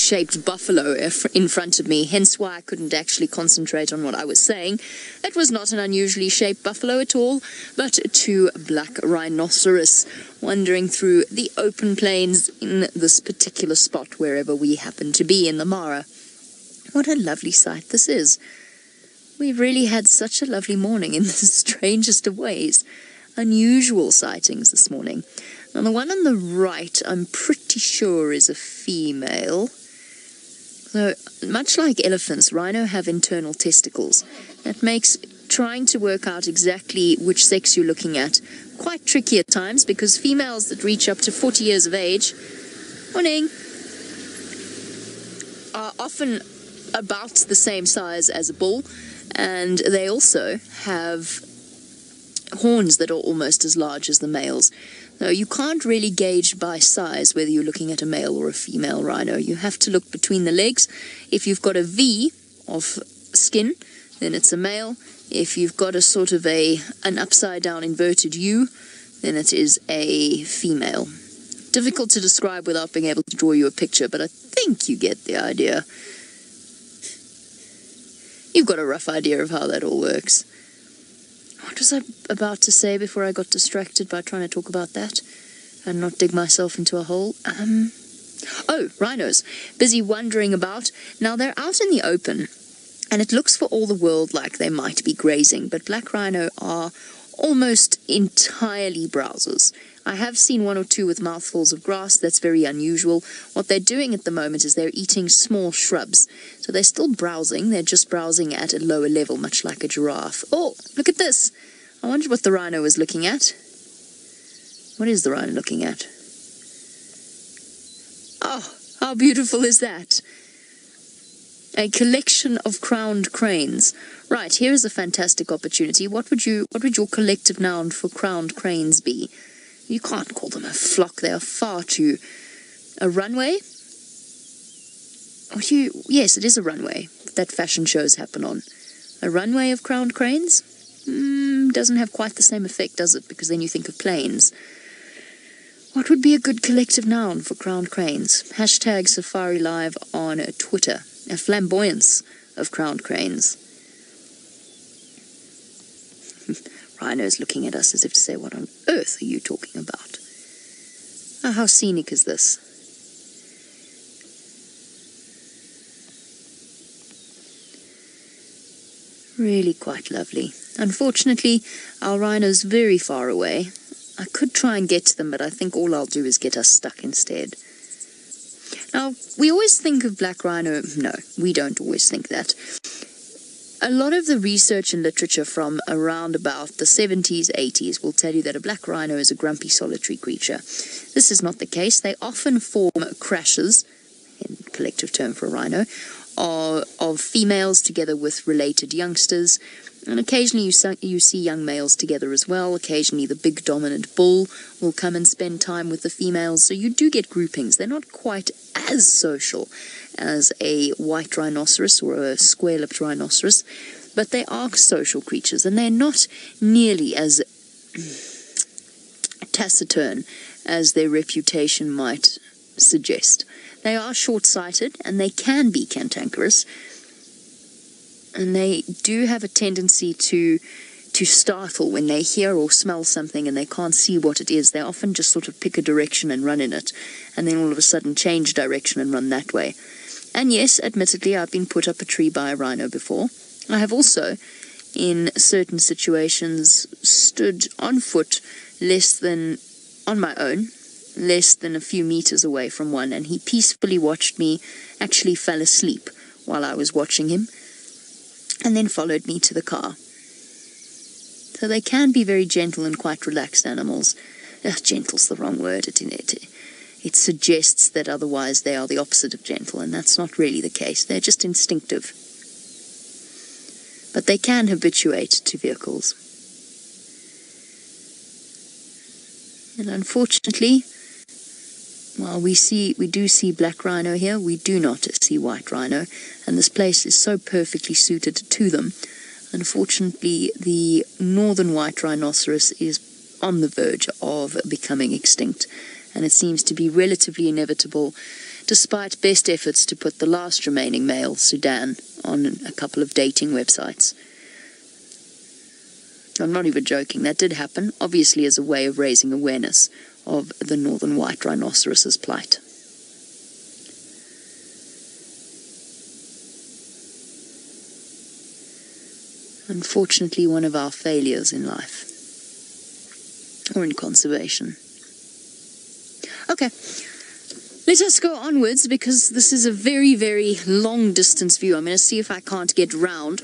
shaped buffalo in front of me, hence why I couldn't actually concentrate on what I was saying. It was not an unusually shaped buffalo at all, but two black rhinoceros wandering through the open plains in this particular spot wherever we happen to be in the Mara. What a lovely sight this is. We've really had such a lovely morning in the strangest of ways. Unusual sightings this morning. Now, the one on the right, I'm pretty sure is a female. So, much like elephants, rhino have internal testicles. That makes trying to work out exactly which sex you're looking at quite tricky at times, because females that reach up to 40 years of age, morning, are often about the same size as a bull, and they also have horns that are almost as large as the males. Now, you can't really gauge by size whether you're looking at a male or a female rhino. You have to look between the legs. If you've got a V of skin, then it's a male. If you've got a sort of an upside down inverted U, then it is a female. Difficult to describe without being able to draw you a picture, but I think you get the idea. You've got a rough idea of how that all works. What was I about to say before I got distracted by trying to talk about that and not dig myself into a hole? Oh, rhinos. Busy wandering about. Now, they're out in the open, and it looks for all the world like they might be grazing, but black rhino are almost entirely browsers. I have seen one or two with mouthfuls of grass. That's very unusual. What they're doing at the moment is they're eating small shrubs. So they're still browsing. They're just browsing at a lower level, much like a giraffe. Oh, look at this. I wondered what the rhino was looking at. What is the rhino looking at? Oh, how beautiful is that? A collection of crowned cranes. Right, here is a fantastic opportunity. What would your collective noun for crowned cranes be? You can't call them a flock. They are far too... A runway? Yes, it is a runway that fashion shows happen on. A runway of crowned cranes? Doesn't have quite the same effect, does it? Because then you think of planes. What would be a good collective noun for crowned cranes? Hashtag Safari Live on Twitter. A flamboyance of crowned cranes. Rhino's looking at us as if to say, what on earth are you talking about? Oh, how scenic is this? Really quite lovely. Unfortunately, our rhino's very far away. I could try and get to them, but I think all I'll do is get us stuck instead. Now, we always think of black rhino. No, we don't always think that. A lot of the research and literature from around about the 70s, 80s will tell you that a black rhino is a grumpy, solitary creature. This is not the case. They often form crashes, in collective term for a rhino, of females together with related youngsters. And occasionally you see young males together as well. Occasionally the big dominant bull will come and spend time with the females. So you do get groupings. They're not quite as social as a white rhinoceros or a square-lipped rhinoceros, but they are social creatures, and they're not nearly as taciturn as their reputation might suggest. They are short-sighted, and they can be cantankerous, and they do have a tendency to startle when they hear or smell something and they can't see what it is. They often just sort of pick a direction and run in it, and then all of a sudden change direction and run that way. And yes, admittedly, I've been put up a tree by a rhino before. I have also, in certain situations, stood on foot on my own, less than a few meters away from one, and he peacefully watched me, actually fell asleep while I was watching him, and then followed me to the car. So they can be very gentle and quite relaxed animals. Gentle's the wrong word. It suggests that otherwise they are the opposite of gentle, and that's not really the case. They're just instinctive. But they can habituate to vehicles. And unfortunately, while we do see black rhino here, we do not see white rhino, and this place is so perfectly suited to them. Unfortunately, the northern white rhinoceros is on the verge of becoming extinct, and it seems to be relatively inevitable despite best efforts to put the last remaining male Sudan on a couple of dating websites. I'm not even joking, that did happen, obviously as a way of raising awareness of the northern white rhinoceros's plight. Unfortunately, one of our failures in life, or in conservation. Okay, let us go onwards, because this is a very, very long distance view. I'm going to see if I can't get round